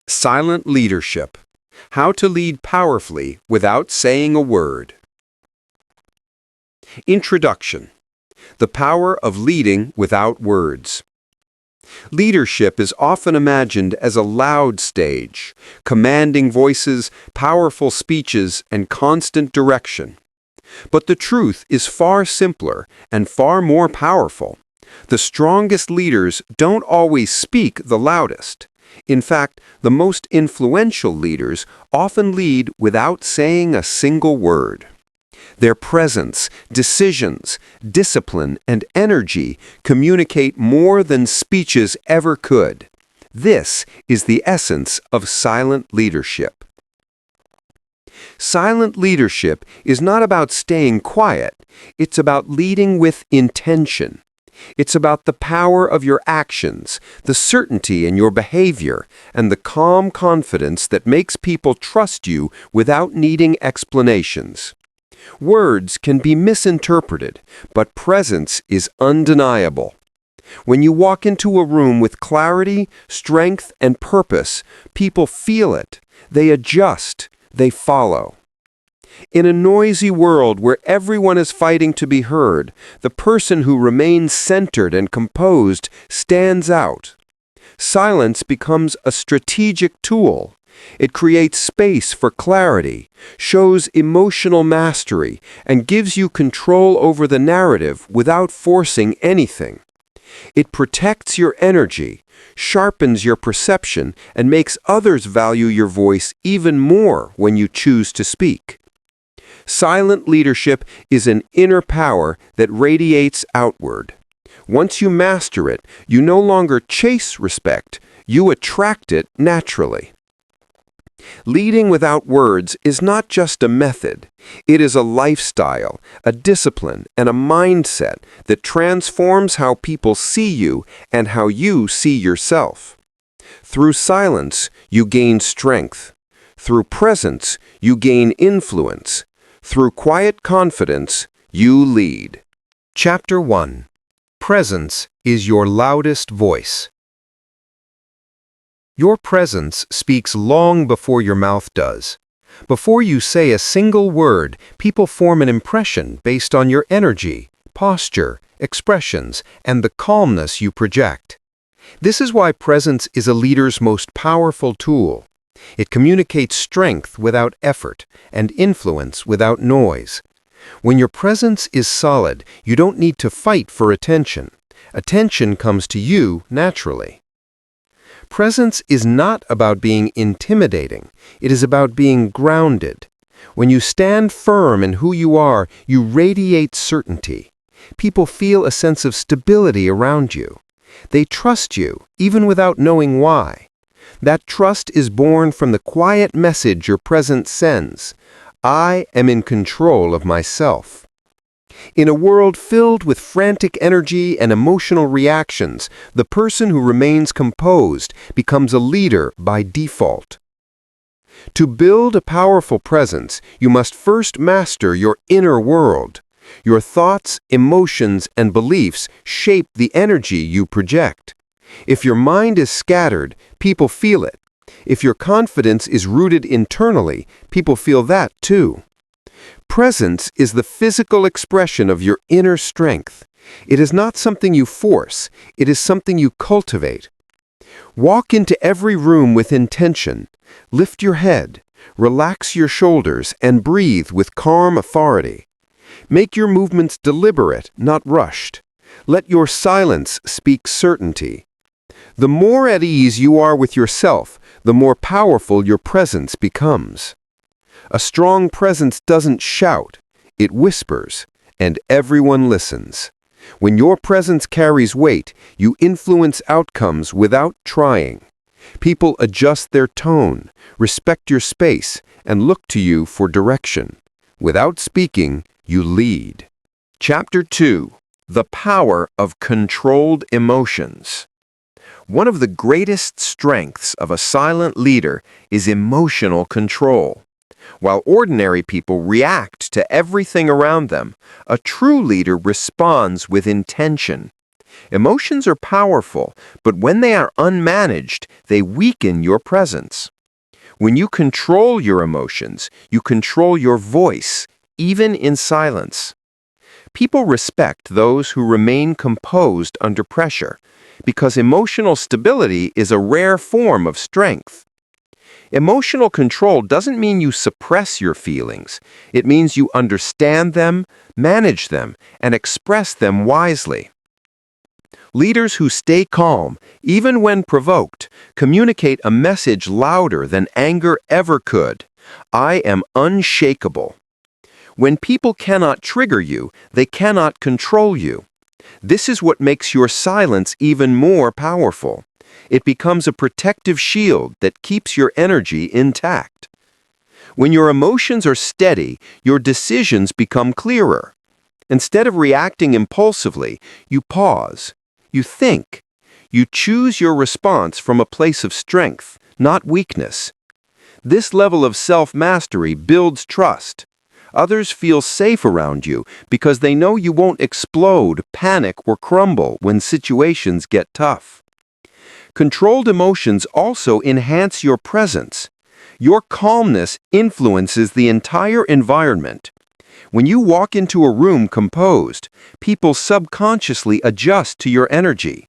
Silent leadership. How to lead powerfully without saying a word. Introduction. The power of leading without words. Leadership is often imagined as a loud stage, commanding voices, powerful speeches, and constant direction. But the truth is far simpler and far more powerful. The strongest leaders don't always speak the loudest. In fact, the most influential leaders often lead without saying a single word. Their presence, decisions, discipline, and energy communicate more than speeches ever could. This is the essence of silent leadership. Silent leadership is not about staying quiet. It's about leading with intention. It's about the power of your actions, the certainty in your behavior, and the calm confidence that makes people trust you without needing explanations. Words can be misinterpreted, but presence is undeniable. When you walk into a room with clarity, strength, and purpose, people feel it. They adjust. They follow. In a noisy world where everyone is fighting to be heard, the person who remains centered and composed stands out. Silence becomes a strategic tool. It creates space for clarity, shows emotional mastery, and gives you control over the narrative without forcing anything. It protects your energy, sharpens your perception, and makes others value your voice even more when you choose to speak. Silent leadership is an inner power that radiates outward. Once you master it, you no longer chase respect, you attract it naturally. Leading without words is not just a method. It is a lifestyle, a discipline, and a mindset that transforms how people see you and how you see yourself. Through silence, you gain strength. Through presence, you gain influence. Through quiet confidence, you lead. Chapter 1. Presence is your loudest voice. Your presence speaks long before your mouth does. Before you say a single word, people form an impression based on your energy, posture, expressions, and the calmness you project. This is why presence is a leader's most powerful tool. It communicates strength without effort and influence without noise. When your presence is solid, you don't need to fight for attention. Attention comes to you naturally. Presence is not about being intimidating. It is about being grounded. When you stand firm in who you are, you radiate certainty. People feel a sense of stability around you. They trust you, even without knowing why. That trust is born from the quiet message your presence sends. I am in control of myself. In a world filled with frantic energy and emotional reactions, the person who remains composed becomes a leader by default. To build a powerful presence, you must first master your inner world. Your thoughts, emotions, and beliefs shape the energy you project. If your mind is scattered, people feel it. If your confidence is rooted internally, people feel that too. Presence is the physical expression of your inner strength. It is not something you force. It is something you cultivate. Walk into every room with intention. Lift your head, relax your shoulders, and breathe with calm authority. Make your movements deliberate, not rushed. Let your silence speak certainty. The more at ease you are with yourself, the more powerful your presence becomes. A strong presence doesn't shout, it whispers, and everyone listens. When your presence carries weight, you influence outcomes without trying. People adjust their tone, respect your space, and look to you for direction. Without speaking, you lead. Chapter 2. The Power of Controlled Emotions. One of the greatest strengths of a silent leader is emotional control. While ordinary people react to everything around them, a true leader responds with intention. Emotions are powerful, but when they are unmanaged, they weaken your presence. When you control your emotions, you control your voice, even in silence. People respect those who remain composed under pressure, because emotional stability is a rare form of strength. Emotional control doesn't mean you suppress your feelings. It means you understand them, manage them, and express them wisely. Leaders who stay calm, even when provoked, communicate a message louder than anger ever could. I am unshakable. When people cannot trigger you, they cannot control you. This is what makes your silence even more powerful. It becomes a protective shield that keeps your energy intact. When your emotions are steady, your decisions become clearer. Instead of reacting impulsively, you pause. You think. You choose your response from a place of strength, not weakness. This level of self-mastery builds trust. Others feel safe around you because they know you won't explode, panic, or crumble when situations get tough. Controlled emotions also enhance your presence. Your calmness influences the entire environment. When you walk into a room composed, people subconsciously adjust to your energy.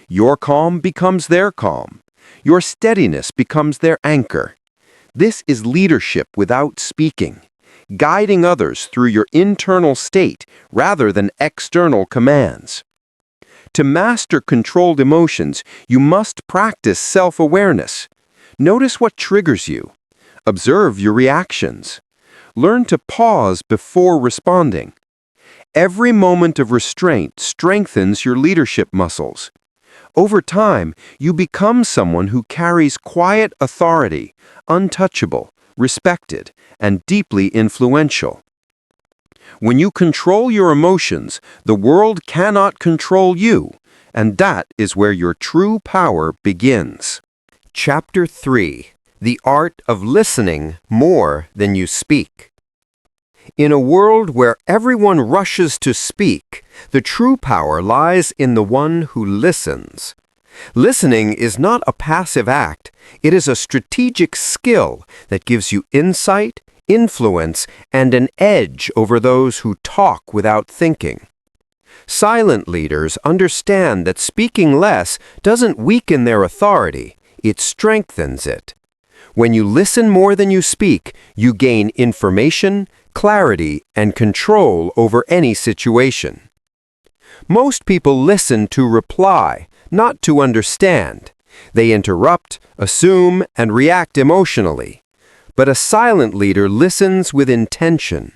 Your calm becomes their calm. Your steadiness becomes their anchor. This is leadership without speaking, guiding others through your internal state rather than external commands. To master controlled emotions, you must practice self-awareness. Notice what triggers you. Observe your reactions. Learn to pause before responding. Every moment of restraint strengthens your leadership muscles. Over time, you become someone who carries quiet authority, untouchable, respected, and deeply influential. When you control your emotions, the world cannot control you, and that is where your true power begins. Chapter 3: The Art of Listening More Than You Speak. In a world where everyone rushes to speak, the true power lies in the one who listens. Listening is not a passive act, it is a strategic skill that gives you insight, influence, and an edge over those who talk without thinking. Silent leaders understand that speaking less doesn't weaken their authority, it strengthens it. When you listen more than you speak, you gain information, clarity, and control over any situation. Most people listen to reply, not to understand. They interrupt, assume, and react emotionally. But a silent leader listens with intention.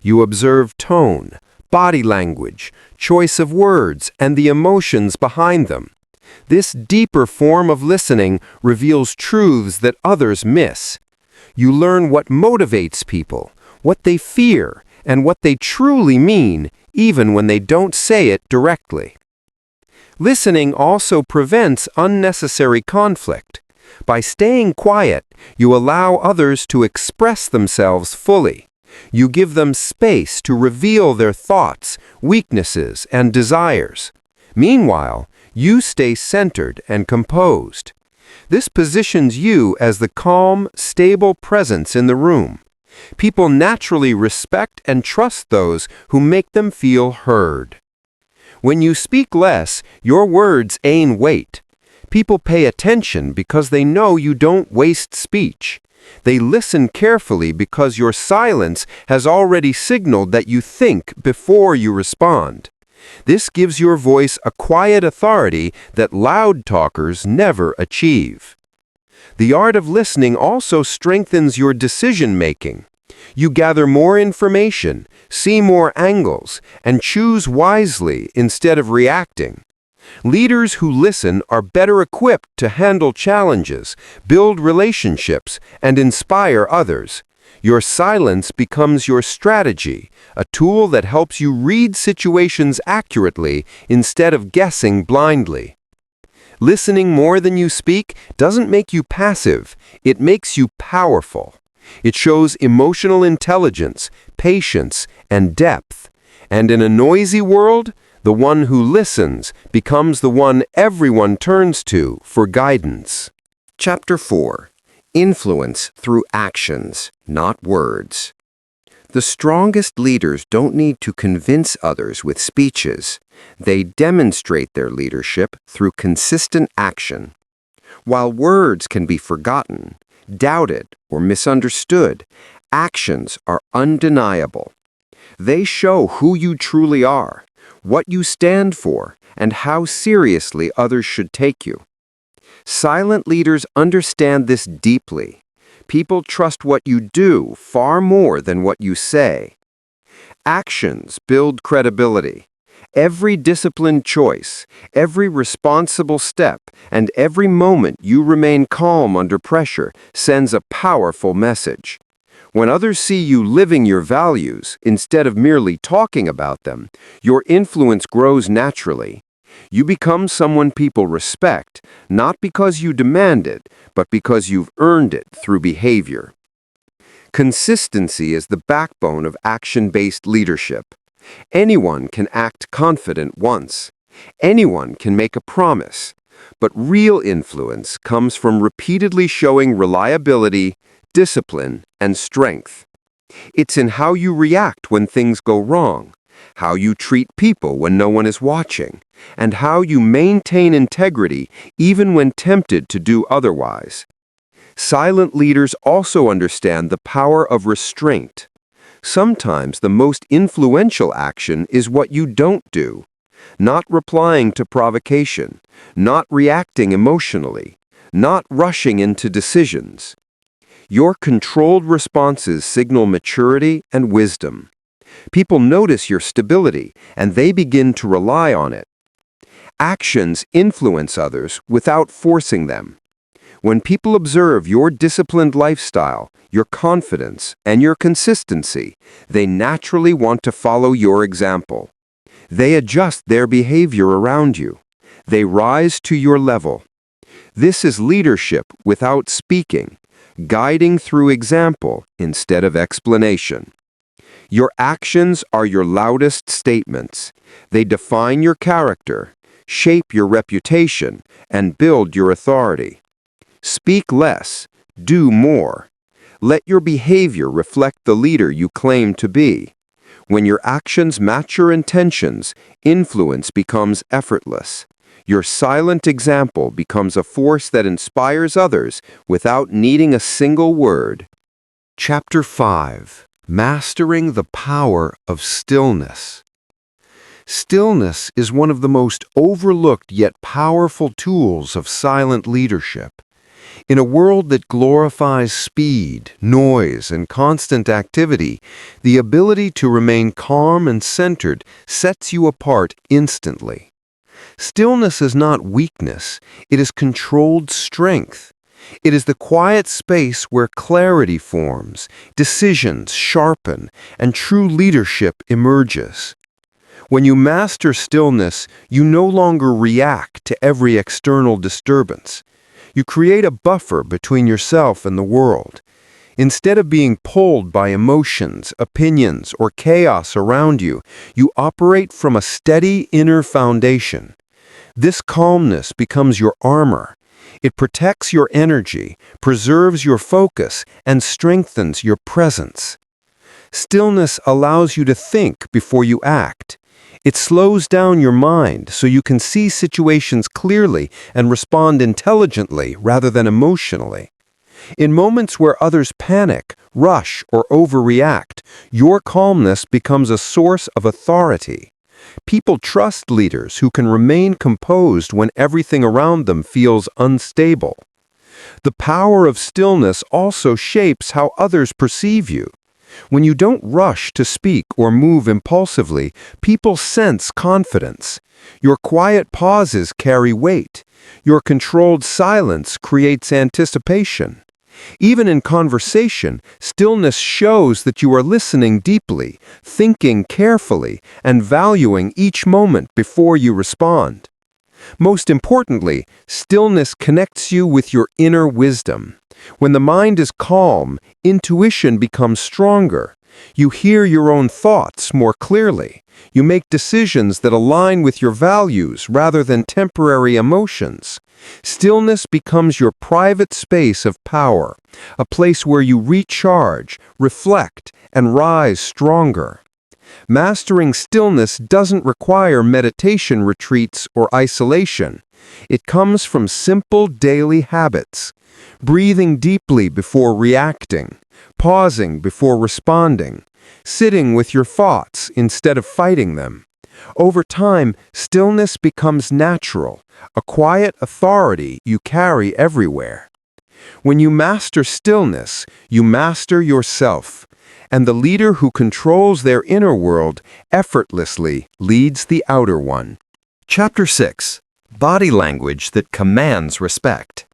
You observe tone, body language, choice of words, and the emotions behind them. This deeper form of listening reveals truths that others miss. You learn what motivates people, what they fear, and what they truly mean, even when they don't say it directly. Listening also prevents unnecessary conflict. By staying quiet, you allow others to express themselves fully. You give them space to reveal their thoughts, weaknesses, and desires. Meanwhile, you stay centered and composed. This positions you as the calm, stable presence in the room. People naturally respect and trust those who make them feel heard. When you speak less, your words gain weight. People pay attention because they know you don't waste speech. They listen carefully because your silence has already signaled that you think before you respond. This gives your voice a quiet authority that loud talkers never achieve. The art of listening also strengthens your decision-making. You gather more information, see more angles, and choose wisely instead of reacting. Leaders who listen are better equipped to handle challenges, build relationships, and inspire others. Your silence becomes your strategy, a tool that helps you read situations accurately instead of guessing blindly. Listening more than you speak doesn't make you passive, it makes you powerful. It shows emotional intelligence, patience, and depth. And in a noisy world, The one who listens becomes the one everyone turns to for guidance. Chapter 4. Influence through actions, not words. The strongest leaders don't need to convince others with speeches. They demonstrate their leadership through consistent action. While words can be forgotten, doubted, or misunderstood, actions are undeniable. They show who you truly are, what you stand for, and how seriously others should take you. Silent leaders understand this deeply. People trust what you do far more than what you say. Actions build credibility. Every disciplined choice, every responsible step, and every moment you remain calm under pressure sends a powerful message. When others see you living your values instead of merely talking about them, your influence grows naturally. You become someone people respect, not because you demand it, but because you've earned it through behavior. Consistency is the backbone of action-based leadership. Anyone can act confident once. Anyone can make a promise. But real influence comes from repeatedly showing reliability, discipline, and strength. It's in how you react when things go wrong, how you treat people when no one is watching, and how you maintain integrity even when tempted to do otherwise. Silent leaders also understand the power of restraint. Sometimes the most influential action is what you don't do. Not replying to provocation, not reacting emotionally, not rushing into decisions. Your controlled responses signal maturity and wisdom. People notice your stability, and they begin to rely on it. Actions influence others without forcing them. When people observe your disciplined lifestyle, your confidence, and your consistency, they naturally want to follow your example. They adjust their behavior around you. They rise to your level. This is leadership without speaking, guiding through example instead of explanation. Your actions are your loudest statements. They define your character, shape your reputation, and build your authority. Speak less, do more. Let your behavior reflect the leader you claim to be. When your actions match your intentions, influence becomes effortless. Your silent example becomes a force that inspires others without needing a single word. Chapter 5. Mastering the power of stillness. Stillness is one of the most overlooked yet powerful tools of silent leadership. In a world that glorifies speed, noise, and constant activity, the ability to remain calm and centered sets you apart instantly. Stillness is not weakness, it is controlled strength. It is the quiet space where clarity forms, decisions sharpen, and true leadership emerges. When you master stillness, you no longer react to every external disturbance. You create a buffer between yourself and the world. Instead of being pulled by emotions, opinions, or chaos around you, you operate from a steady inner foundation. This calmness becomes your armor. It protects your energy, preserves your focus, and strengthens your presence. Stillness allows you to think before you act. It slows down your mind so you can see situations clearly and respond intelligently rather than emotionally. In moments where others panic, rush, or overreact, your calmness becomes a source of authority. People trust leaders who can remain composed when everything around them feels unstable. The power of stillness also shapes how others perceive you. When you don't rush to speak or move impulsively, people sense confidence. Your quiet pauses carry weight. Your controlled silence creates anticipation. Even in conversation, stillness shows that you are listening deeply, thinking carefully, and valuing each moment before you respond. Most importantly, stillness connects you with your inner wisdom. When the mind is calm, intuition becomes stronger. You hear your own thoughts more clearly. You make decisions that align with your values rather than temporary emotions. Stillness becomes your private space of power, a place where you recharge, reflect, and rise stronger. Mastering stillness doesn't require meditation retreats or isolation. It comes from simple daily habits. Breathing deeply before reacting, pausing before responding, sitting with your thoughts instead of fighting them. Over time, stillness becomes natural, a quiet authority you carry everywhere. When you master stillness, you master yourself, and the leader who controls their inner world effortlessly leads the outer one. Chapter 6. Body language that commands respect.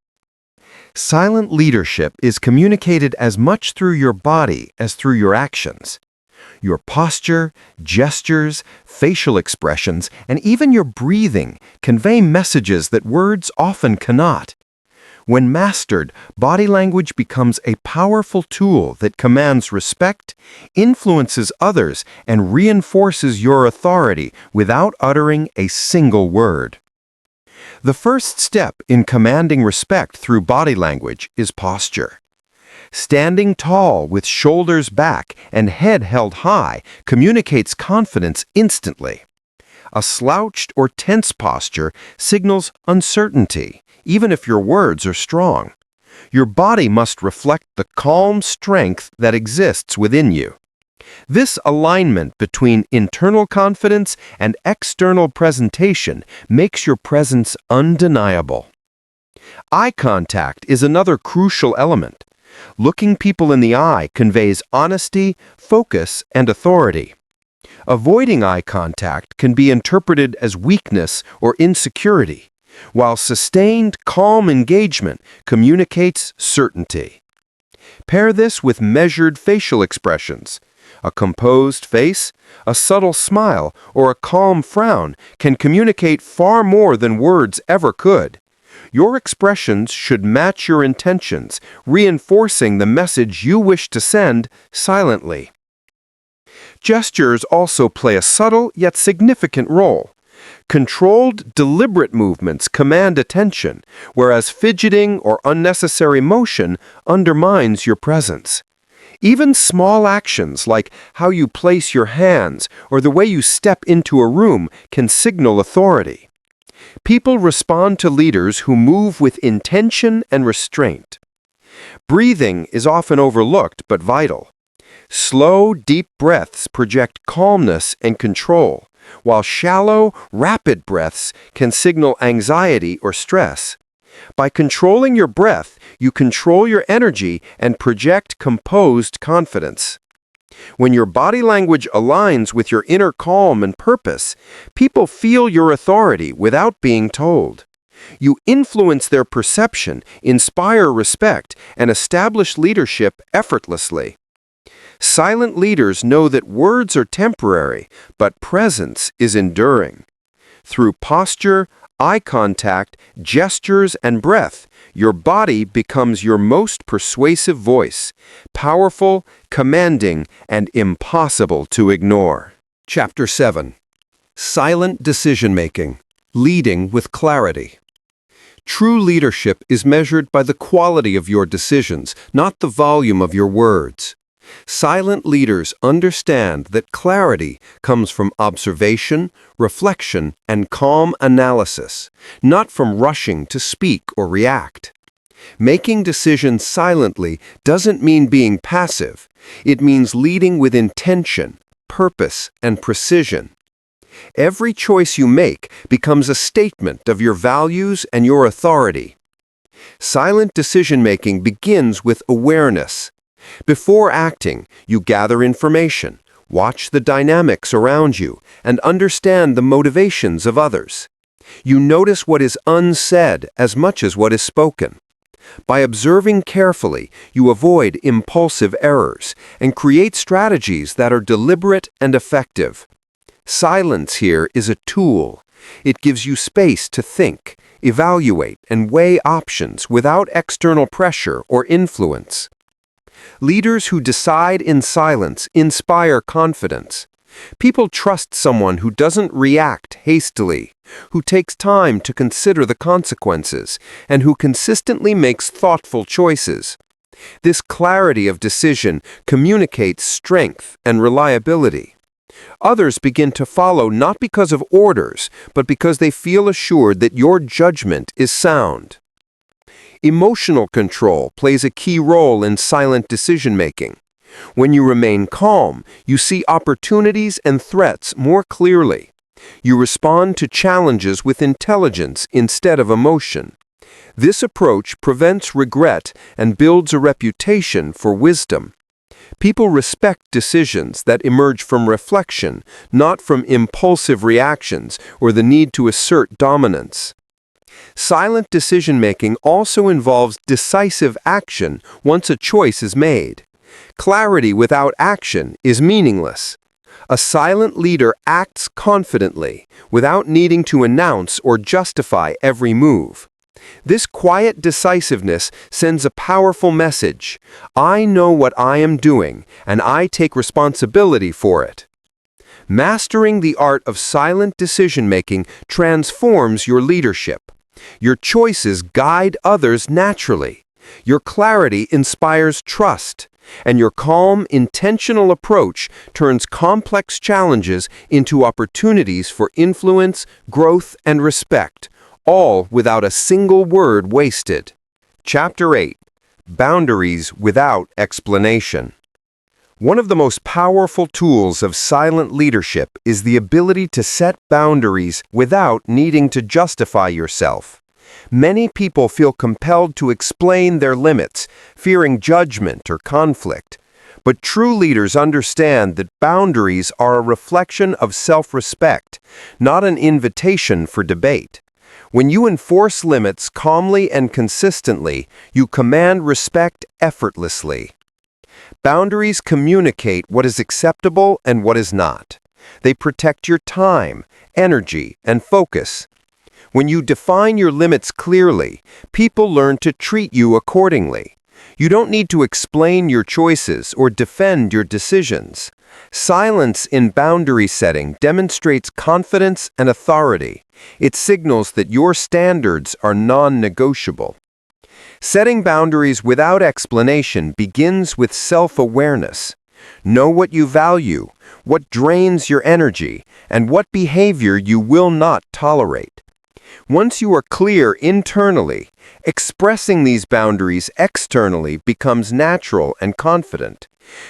Silent leadership is communicated as much through your body as through your actions. Your posture, gestures, facial expressions, and even your breathing convey messages that words often cannot. When mastered, body language becomes a powerful tool that commands respect, influences others, and reinforces your authority without uttering a single word. The first step in commanding respect through body language is posture. Standing tall with shoulders back and head held high communicates confidence instantly. A slouched or tense posture signals uncertainty, even if your words are strong. Your body must reflect the calm strength that exists within you. This alignment between internal confidence and external presentation makes your presence undeniable. Eye contact is another crucial element. Looking people in the eye conveys honesty, focus, and authority. Avoiding eye contact can be interpreted as weakness or insecurity, while sustained, calm engagement communicates certainty. Pair this with measured facial expressions. A composed face, a subtle smile, or a calm frown can communicate far more than words ever could. Your expressions should match your intentions, reinforcing the message you wish to send silently. Gestures also play a subtle yet significant role. Controlled, deliberate movements command attention, whereas fidgeting or unnecessary motion undermines your presence. Even small actions like how you place your hands or the way you step into a room can signal authority. People respond to leaders who move with intention and restraint. Breathing is often overlooked but vital. Slow, deep breaths project calmness and control, while shallow, rapid breaths can signal anxiety or stress. By controlling your breath, you control your energy and project composed confidence. When your body language aligns with your inner calm and purpose, people feel your authority without being told. You influence their perception, inspire respect, and establish leadership effortlessly. Silent leaders know that words are temporary, but presence is enduring. Through posture, eye contact, gestures, and breath, your body becomes your most persuasive voice, powerful, commanding, and impossible to ignore. Chapter 7. Silent Decision-Making, Leading with Clarity. True leadership is measured by the quality of your decisions, not the volume of your words. Silent leaders understand that clarity comes from observation, reflection, and calm analysis, not from rushing to speak or react. Making decisions silently doesn't mean being passive. It means leading with intention, purpose, and precision. Every choice you make becomes a statement of your values and your authority. Silent decision-making begins with awareness. Before acting, you gather information, watch the dynamics around you, and understand the motivations of others. You notice what is unsaid as much as what is spoken. By observing carefully, you avoid impulsive errors and create strategies that are deliberate and effective. Silence here is a tool. It gives you space to think, evaluate, and weigh options without external pressure or influence. Leaders who decide in silence inspire confidence. People trust someone who doesn't react hastily, who takes time to consider the consequences, and who consistently makes thoughtful choices. This clarity of decision communicates strength and reliability. Others begin to follow not because of orders, but because they feel assured that your judgment is sound. Emotional control plays a key role in silent decision-making. When you remain calm, you see opportunities and threats more clearly. You respond to challenges with intelligence instead of emotion. This approach prevents regret and builds a reputation for wisdom. People respect decisions that emerge from reflection, not from impulsive reactions or the need to assert dominance. Silent decision-making also involves decisive action once a choice is made. Clarity without action is meaningless. A silent leader acts confidently, without needing to announce or justify every move. This quiet decisiveness sends a powerful message. I know what I am doing, and I take responsibility for it. Mastering the art of silent decision-making transforms your leadership. Your choices guide others naturally. Your clarity inspires trust, and your calm, intentional approach turns complex challenges into opportunities for influence, growth, and respect, all without a single word wasted. Chapter 8. Boundaries without explanation. One of the most powerful tools of silent leadership is the ability to set boundaries without needing to justify yourself. Many people feel compelled to explain their limits, fearing judgment or conflict. But true leaders understand that boundaries are a reflection of self-respect, not an invitation for debate. When you enforce limits calmly and consistently, you command respect effortlessly. Boundaries communicate what is acceptable and what is not. They protect your time, energy, and focus. When you define your limits clearly, people learn to treat you accordingly. You don't need to explain your choices or defend your decisions. Silence in boundary setting demonstrates confidence and authority. It signals that your standards are non-negotiable. Setting boundaries without explanation begins with self-awareness. Know what you value, what drains your energy, and what behavior you will not tolerate. Once you are clear internally, expressing these boundaries externally becomes natural and confident.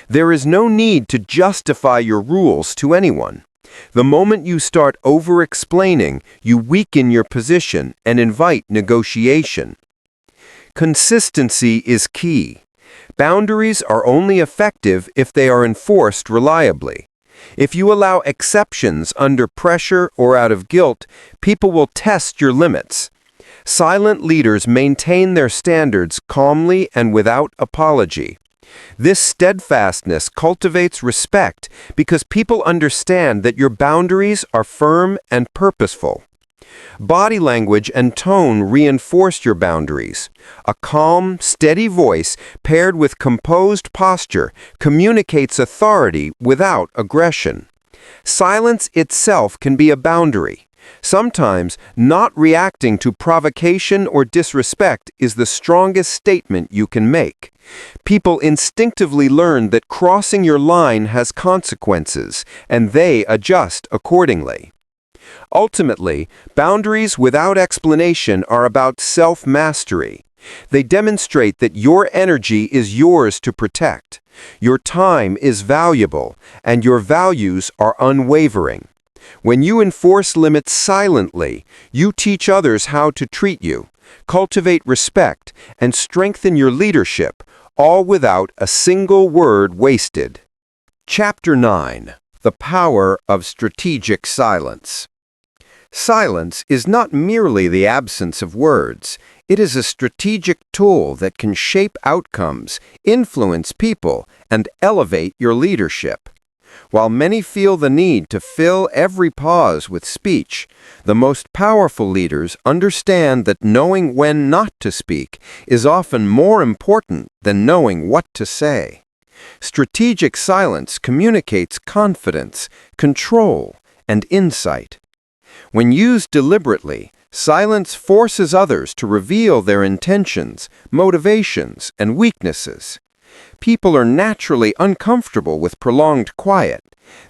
There is no need to justify your rules to anyone. The moment you start over-explaining, you weaken your position and invite negotiation. Consistency is key. Boundaries are only effective if they are enforced reliably. If you allow exceptions under pressure or out of guilt, people will test your limits. Silent leaders maintain their standards calmly and without apology. This steadfastness cultivates respect because people understand that your boundaries are firm and purposeful. Body language and tone reinforce your boundaries. A calm, steady voice paired with composed posture communicates authority without aggression. Silence itself can be a boundary. Sometimes, not reacting to provocation or disrespect is the strongest statement you can make. People instinctively learn that crossing your line has consequences, and they adjust accordingly. Ultimately, boundaries without explanation are about self-mastery. They demonstrate that your energy is yours to protect, your time is valuable, and your values are unwavering. When you enforce limits silently, you teach others how to treat you, cultivate respect, and strengthen your leadership, all without a single word wasted. Chapter 9. The Power of Strategic Silence. Silence is not merely the absence of words. It is a strategic tool that can shape outcomes, influence people, and elevate your leadership. While many feel the need to fill every pause with speech, the most powerful leaders understand that knowing when not to speak is often more important than knowing what to say. Strategic silence communicates confidence, control, and insight. When used deliberately, silence forces others to reveal their intentions, motivations, and weaknesses. People are naturally uncomfortable with prolonged quiet.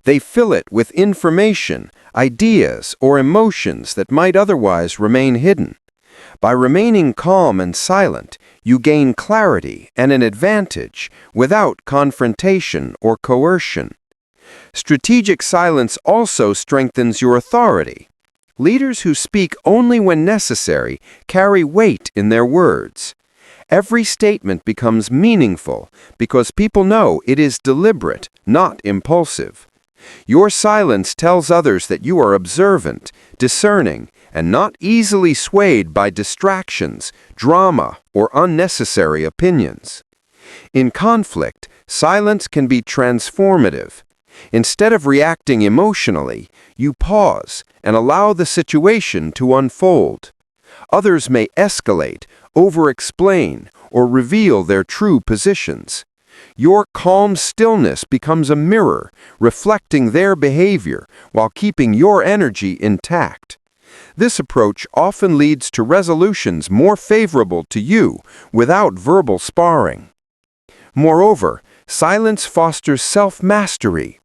They fill it with information, ideas, or emotions that might otherwise remain hidden. By remaining calm and silent, you gain clarity and an advantage without confrontation or coercion. Strategic silence also strengthens your authority. Leaders who speak only when necessary carry weight in their words. Every statement becomes meaningful because people know it is deliberate, not impulsive. Your silence tells others that you are observant, discerning, and not easily swayed by distractions, drama, or unnecessary opinions. In conflict, silence can be transformative. Instead of reacting emotionally, you pause and allow the situation to unfold. Others may escalate, over-explain, or reveal their true positions. Your calm stillness becomes a mirror, reflecting their behavior while keeping your energy intact. This approach often leads to resolutions more favorable to you without verbal sparring. Moreover, silence fosters self-mastery.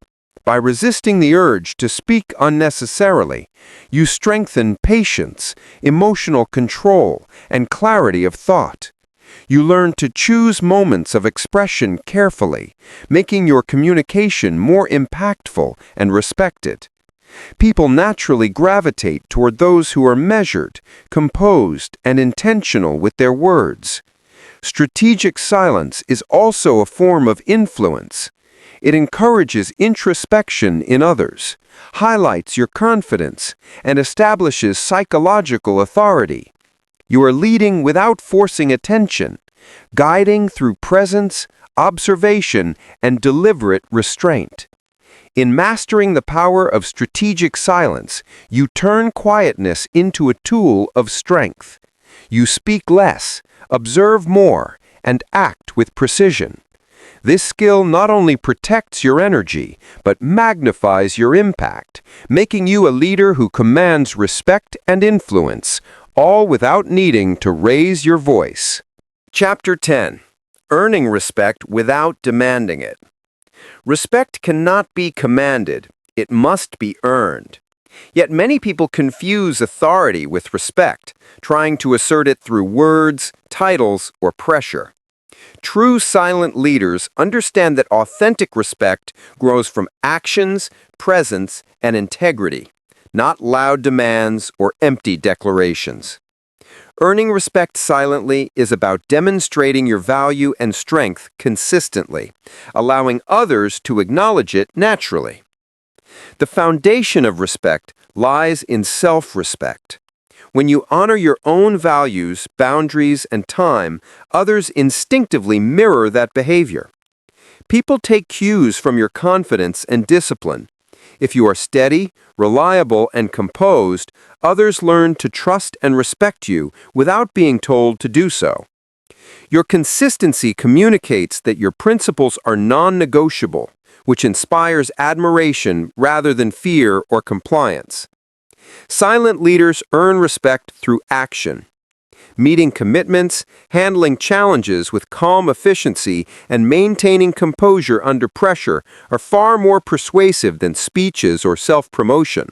By resisting the urge to speak unnecessarily, you strengthen patience, emotional control, and clarity of thought. You learn to choose moments of expression carefully, making your communication more impactful and respected. People naturally gravitate toward those who are measured, composed, and intentional with their words. Strategic silence is also a form of influence. It encourages introspection in others, highlights your confidence, and establishes psychological authority. You are leading without forcing attention, guiding through presence, observation, and deliberate restraint. In mastering the power of strategic silence, you turn quietness into a tool of strength. You speak less, observe more, and act with precision. This skill not only protects your energy, but magnifies your impact, making you a leader who commands respect and influence, all without needing to raise your voice. Chapter 10. Earning respect without demanding it. Respect cannot be commanded, it must be earned. Yet many people confuse authority with respect, trying to assert it through words, titles, or pressure. True silent leaders understand that authentic respect grows from actions, presence, and integrity, not loud demands or empty declarations. Earning respect silently is about demonstrating your value and strength consistently, allowing others to acknowledge it naturally. The foundation of respect lies in self-respect. When you honor your own values, boundaries, and time, others instinctively mirror that behavior. People take cues from your confidence and discipline. If you are steady, reliable, and composed, others learn to trust and respect you without being told to do so. Your consistency communicates that your principles are non-negotiable, which inspires admiration rather than fear or compliance. Silent leaders earn respect through action. Meeting commitments, handling challenges with calm efficiency, and maintaining composure under pressure are far more persuasive than speeches or self-promotion.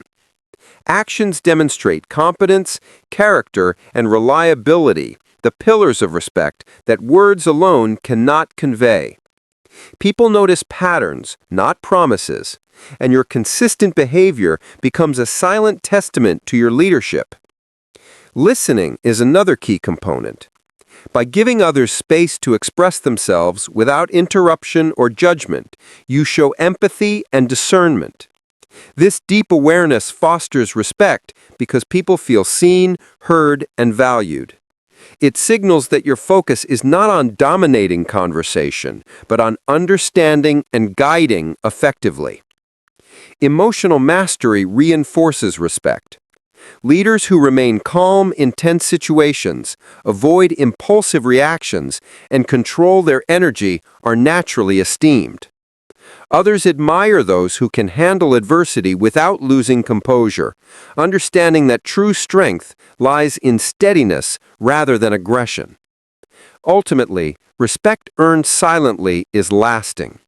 Actions demonstrate competence, character, and reliability, the pillars of respect that words alone cannot convey. People notice patterns, not promises, and your consistent behavior becomes a silent testament to your leadership. Listening is another key component. By giving others space to express themselves without interruption or judgment, you show empathy and discernment. This deep awareness fosters respect because people feel seen, heard, and valued. It signals that your focus is not on dominating conversation, but on understanding and guiding effectively. Emotional mastery reinforces respect. Leaders who remain calm in tense situations, avoid impulsive reactions, and control their energy are naturally esteemed. Others admire those who can handle adversity without losing composure, understanding that true strength lies in steadiness rather than aggression. Ultimately, respect earned silently is lasting.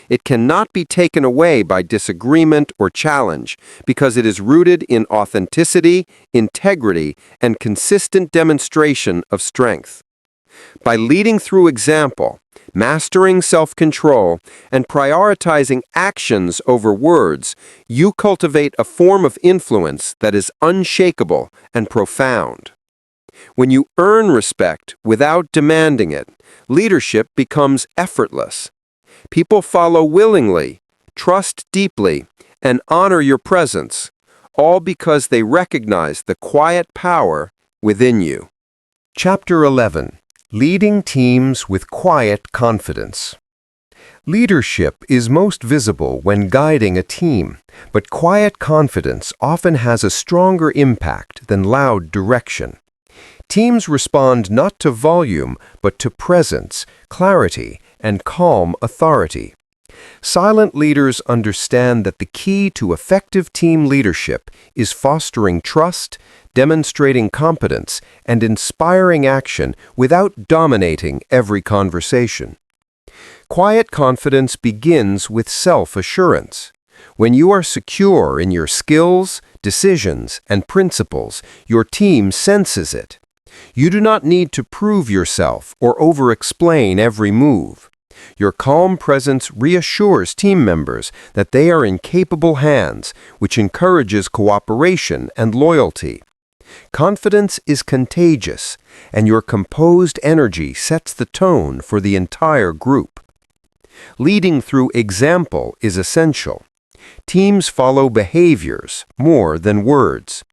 It cannot be taken away by disagreement or challenge because it is rooted in authenticity, integrity, and consistent demonstration of strength. By leading through example, mastering self-control, and prioritizing actions over words, you cultivate a form of influence that is unshakable and profound. When you earn respect without demanding it, leadership becomes effortless. People follow willingly, trust deeply, and honor your presence, all because they recognize the quiet power within you. Chapter 11. Leading Teams with Quiet Confidence. Leadership is most visible when guiding a team, but quiet confidence often has a stronger impact than loud direction. Teams respond not to volume, but to presence, clarity, and calm authority. Silent leaders understand that the key to effective team leadership is fostering trust, demonstrating competence, and inspiring action without dominating every conversation. Quiet confidence begins with self-assurance. When you are secure in your skills, decisions, and principles, your team senses it. You do not need to prove yourself or over-explain every move. Your calm presence reassures team members that they are in capable hands, which encourages cooperation and loyalty. Confidence is contagious, and your composed energy sets the tone for the entire group. Leading through example is essential. Teams follow behaviors more than words.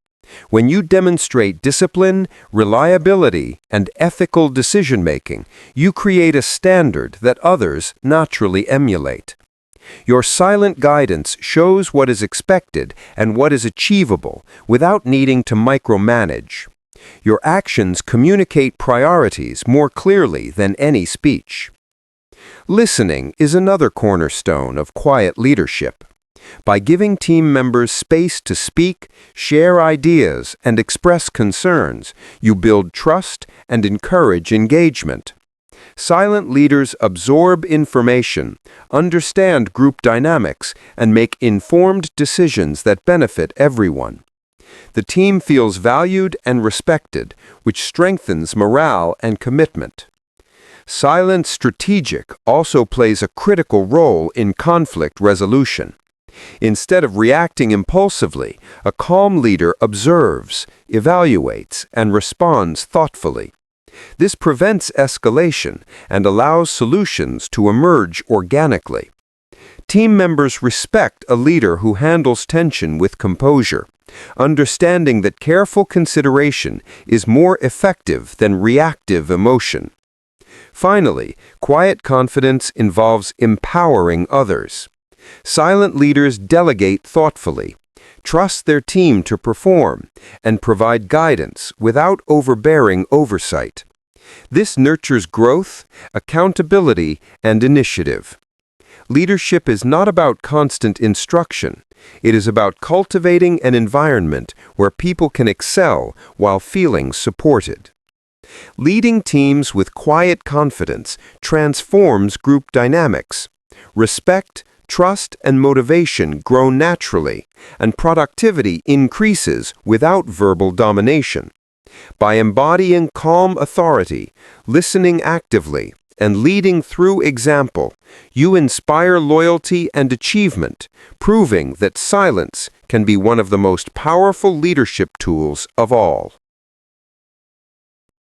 When you demonstrate discipline, reliability, and ethical decision-making, you create a standard that others naturally emulate. Your silent guidance shows what is expected and what is achievable without needing to micromanage. Your actions communicate priorities more clearly than any speech. Listening is another cornerstone of quiet leadership. By giving team members space to speak, share ideas, and express concerns, you build trust and encourage engagement. Silent leaders absorb information, understand group dynamics, and make informed decisions that benefit everyone. The team feels valued and respected, which strengthens morale and commitment. Silent strategic also plays a critical role in conflict resolution. Instead of reacting impulsively, a calm leader observes, evaluates, and responds thoughtfully. This prevents escalation and allows solutions to emerge organically. Team members respect a leader who handles tension with composure, understanding that careful consideration is more effective than reactive emotion. Finally, quiet confidence involves empowering others. Silent leaders delegate thoughtfully, trust their team to perform, and provide guidance without overbearing oversight. This nurtures growth, accountability, and initiative. Leadership is not about constant instruction. It is about cultivating an environment where people can excel while feeling supported. Leading teams with quiet confidence transforms group dynamics. Respect, trust, and motivation grow naturally, and productivity increases without verbal domination. By embodying calm authority, listening actively, and leading through example, you inspire loyalty and achievement, proving that silence can be one of the most powerful leadership tools of all.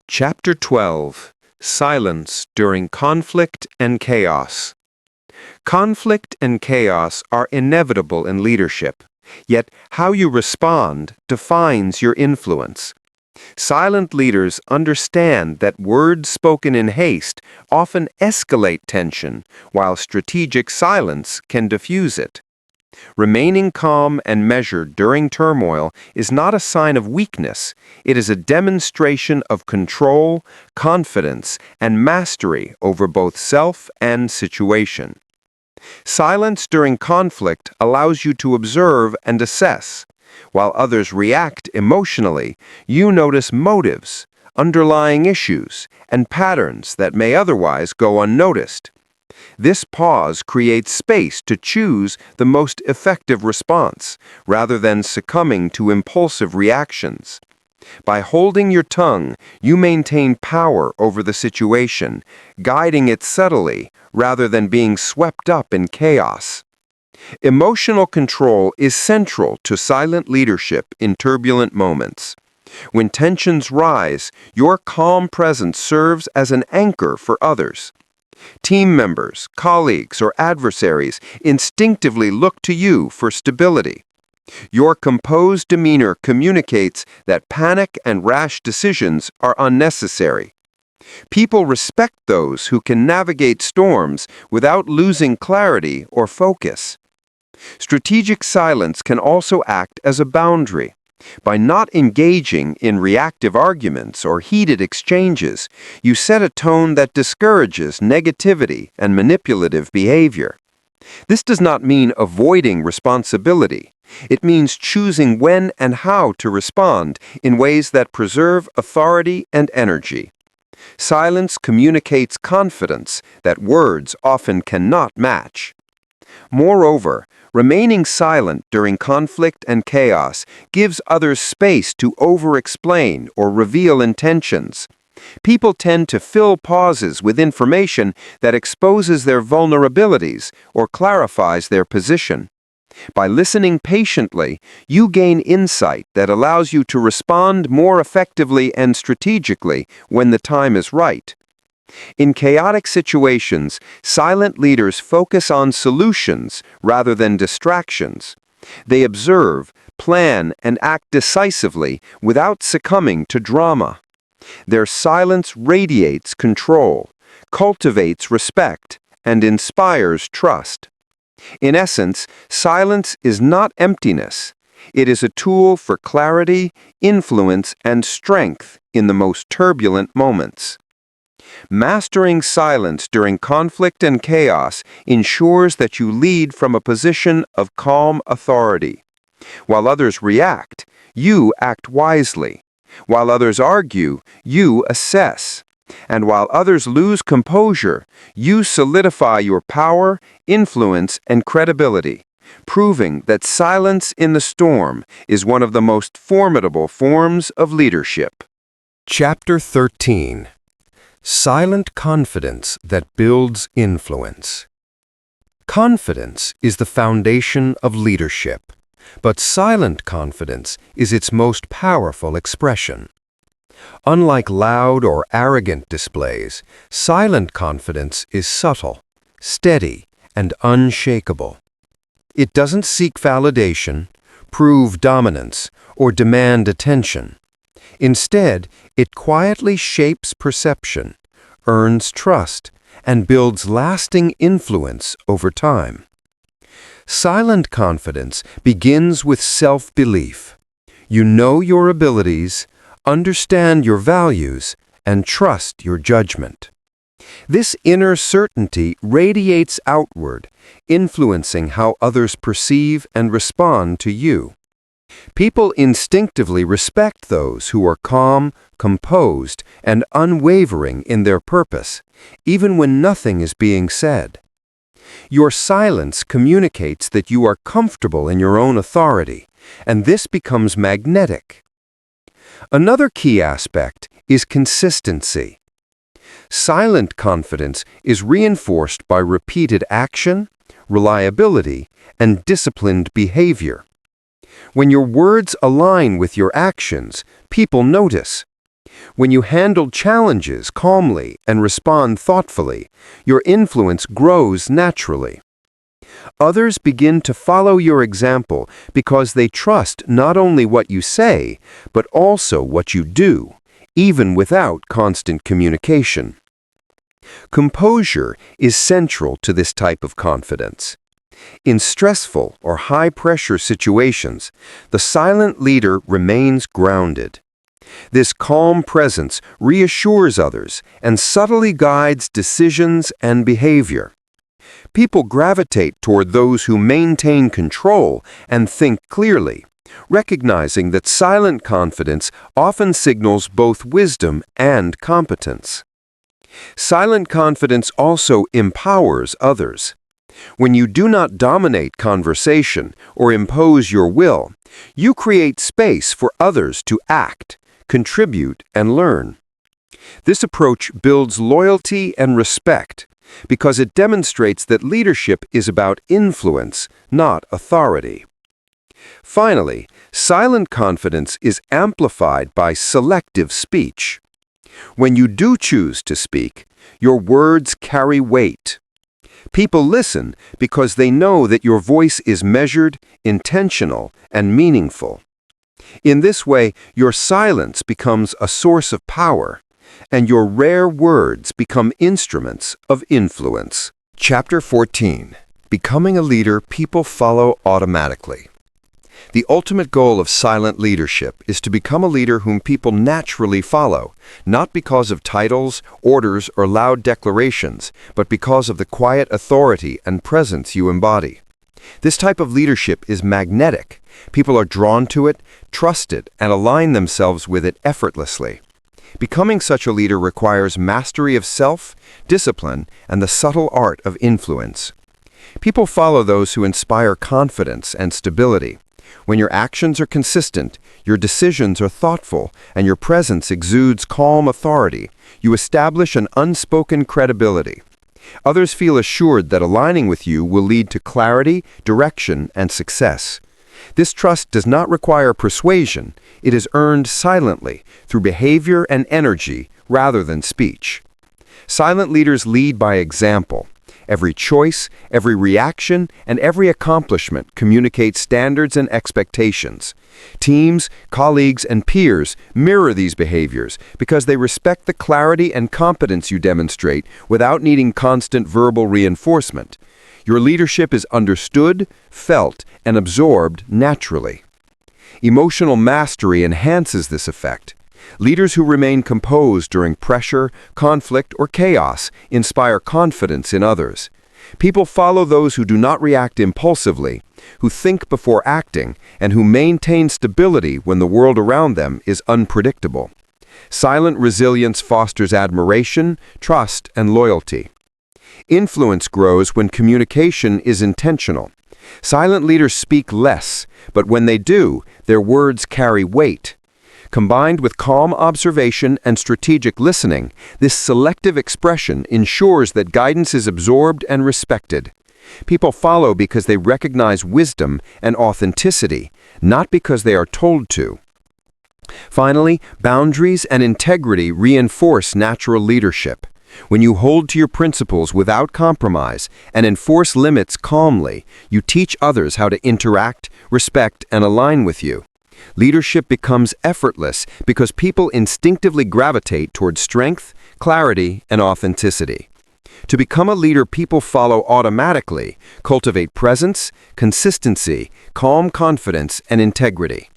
Chapter 12. Silence during conflict and chaos. Conflict and chaos are inevitable in leadership, yet how you respond defines your influence. Silent leaders understand that words spoken in haste often escalate tension, while strategic silence can diffuse it. Remaining calm and measured during turmoil is not a sign of weakness. It is a demonstration of control, confidence, and mastery over both self and situation. Silence during conflict allows you to observe and assess. While others react emotionally, you notice motives, underlying issues, and patterns that may otherwise go unnoticed. This pause creates space to choose the most effective response, rather than succumbing to impulsive reactions. By holding your tongue, you maintain power over the situation, guiding it subtly rather than being swept up in chaos. Emotional control is central to silent leadership in turbulent moments. When tensions rise, your calm presence serves as an anchor for others. Team members, colleagues, or adversaries instinctively look to you for stability. Your composed demeanor communicates that panic and rash decisions are unnecessary. People respect those who can navigate storms without losing clarity or focus. Strategic silence can also act as a boundary. By not engaging in reactive arguments or heated exchanges, you set a tone that discourages negativity and manipulative behavior. This does not mean avoiding responsibility. It means choosing when and how to respond in ways that preserve authority and energy. Silence communicates confidence that words often cannot match. Moreover, remaining silent during conflict and chaos gives others space to over-explain or reveal intentions. People tend to fill pauses with information that exposes their vulnerabilities or clarifies their position. By listening patiently, you gain insight that allows you to respond more effectively and strategically when the time is right. In chaotic situations, silent leaders focus on solutions rather than distractions. They observe, plan, and act decisively without succumbing to drama. Their silence radiates control, cultivates respect, and inspires trust. In essence, silence is not emptiness. It is a tool for clarity, influence, and strength in the most turbulent moments. Mastering silence during conflict and chaos ensures that you lead from a position of calm authority. While others react, you act wisely. While others argue, you assess. And while others lose composure, you solidify your power, influence, and credibility, proving that silence in the storm is one of the most formidable forms of leadership. Chapter 13. Silent confidence that builds influence. Confidence is the foundation of leadership, but silent confidence is its most powerful expression. Unlike loud or arrogant displays, silent confidence is subtle, steady, and unshakable. It doesn't seek validation, prove dominance, or demand attention. Instead, it quietly shapes perception, earns trust, and builds lasting influence over time. Silent confidence begins with self-belief. You know your abilities, understand your values, and trust your judgment. This inner certainty radiates outward, influencing how others perceive and respond to you. People instinctively respect those who are calm, composed, and unwavering in their purpose, even when nothing is being said. Your silence communicates that you are comfortable in your own authority, and this becomes magnetic. Another key aspect is consistency. Silent confidence is reinforced by repeated action, reliability, and disciplined behavior. When your words align with your actions, people notice. When you handle challenges calmly and respond thoughtfully, your influence grows naturally. Others begin to follow your example because they trust not only what you say, but also what you do, even without constant communication. Composure is central to this type of confidence. In stressful or high-pressure situations, the silent leader remains grounded. This calm presence reassures others and subtly guides decisions and behavior. People gravitate toward those who maintain control and think clearly, recognizing that silent confidence often signals both wisdom and competence. Silent confidence also empowers others. When you do not dominate conversation or impose your will, you create space for others to act, contribute, and learn. This approach builds loyalty and respect because it demonstrates that leadership is about influence, not authority. Finally, silent confidence is amplified by selective speech. When you do choose to speak, your words carry weight. People listen because they know that your voice is measured, intentional, and meaningful. In this way, your silence becomes a source of power, and your rare words become instruments of influence. Chapter 14. Becoming a leader people follow automatically. The ultimate goal of silent leadership is to become a leader whom people naturally follow, not because of titles, orders, or loud declarations, but because of the quiet authority and presence you embody. This type of leadership is magnetic. People are drawn to it, trust it, and align themselves with it effortlessly. Becoming such a leader requires mastery of self, discipline, and the subtle art of influence. People follow those who inspire confidence and stability. When your actions are consistent, your decisions are thoughtful, and your presence exudes calm authority, you establish an unspoken credibility. Others feel assured that aligning with you will lead to clarity, direction, and success. This trust does not require persuasion. It is earned silently, through behavior and energy, rather than speech. Silent leaders lead by example. Every choice, every reaction, and every accomplishment communicate standards and expectations. Teams, colleagues, and peers mirror these behaviors because they respect the clarity and competence you demonstrate without needing constant verbal reinforcement. Your leadership is understood, felt, and absorbed naturally. Emotional mastery enhances this effect. Leaders who remain composed during pressure, conflict, or chaos inspire confidence in others. People follow those who do not react impulsively, who think before acting, and who maintain stability when the world around them is unpredictable. Silent resilience fosters admiration, trust, and loyalty. Influence grows when communication is intentional. Silent leaders speak less, but when they do, their words carry weight. Combined with calm observation and strategic listening, this selective expression ensures that guidance is absorbed and respected. People follow because they recognize wisdom and authenticity, not because they are told to. Finally, boundaries and integrity reinforce natural leadership. When you hold to your principles without compromise and enforce limits calmly, you teach others how to interact, respect, and align with you. Leadership becomes effortless because people instinctively gravitate toward strength, clarity, and authenticity. To become a leader people follow automatically, cultivate presence, consistency, calm confidence, and integrity.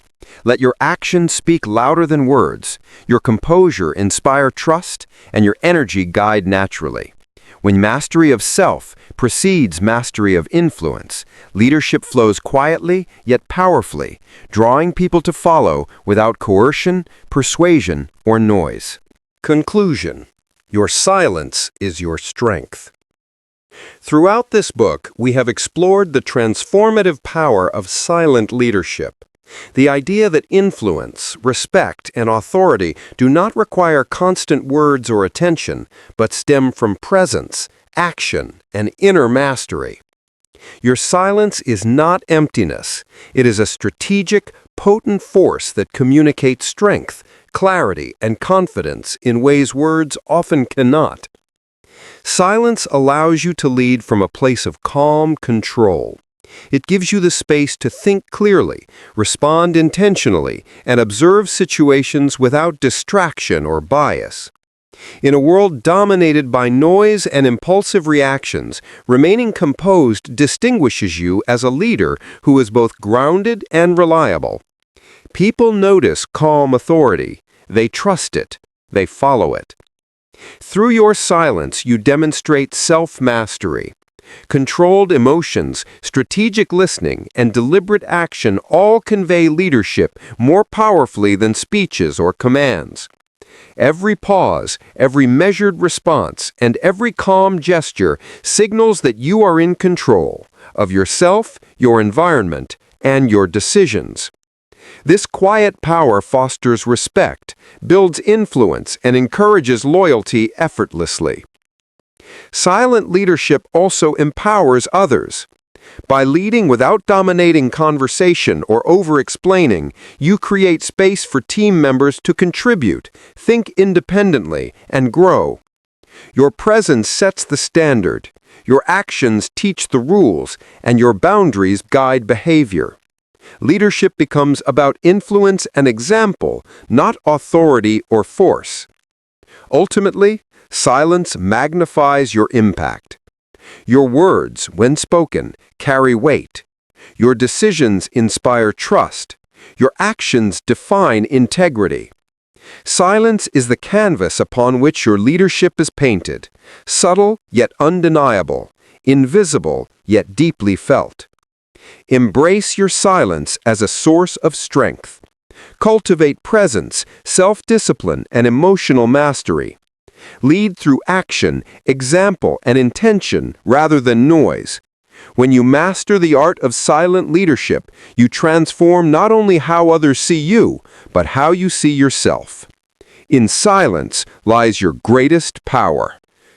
Let your actions speak louder than words, your composure inspire trust, and your energy guide naturally. When mastery of self precedes mastery of influence, leadership flows quietly yet powerfully, drawing people to follow without coercion, persuasion, or noise. Conclusion: your silence is your strength. Throughout this book, we have explored the transformative power of silent leadership. The idea that influence, respect, and authority do not require constant words or attention, but stem from presence, action, and inner mastery. Your silence is not emptiness. It is a strategic, potent force that communicates strength, clarity, and confidence in ways words often cannot. Silence allows you to lead from a place of calm control. It gives you the space to think clearly, respond intentionally, and observe situations without distraction or bias. In a world dominated by noise and impulsive reactions, remaining composed distinguishes you as a leader who is both grounded and reliable. People notice calm authority. They trust it. They follow it. Through your silence, you demonstrate self-mastery. Controlled emotions, strategic listening, and deliberate action all convey leadership more powerfully than speeches or commands. Every pause, every measured response, and every calm gesture signals that you are in control of yourself, your environment, and your decisions. This quiet power fosters respect, builds influence, and encourages loyalty effortlessly. Silent leadership also empowers others. By leading without dominating conversation or over-explaining, you create space for team members to contribute, think independently, and grow. Your presence sets the standard, your actions teach the rules, and your boundaries guide behavior. Leadership becomes about influence and example, not authority or force. Ultimately, silence magnifies your impact. Your words, when spoken, carry weight. Your decisions inspire trust. Your actions define integrity. Silence is the canvas upon which your leadership is painted, subtle yet undeniable, invisible yet deeply felt. Embrace your silence as a source of strength. Cultivate presence, self-discipline, and emotional mastery. Lead through action, example, and intention rather than noise. When you master the art of silent leadership, you transform not only how others see you, but how you see yourself. In silence lies your greatest power,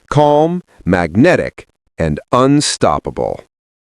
calm, magnetic, and unstoppable.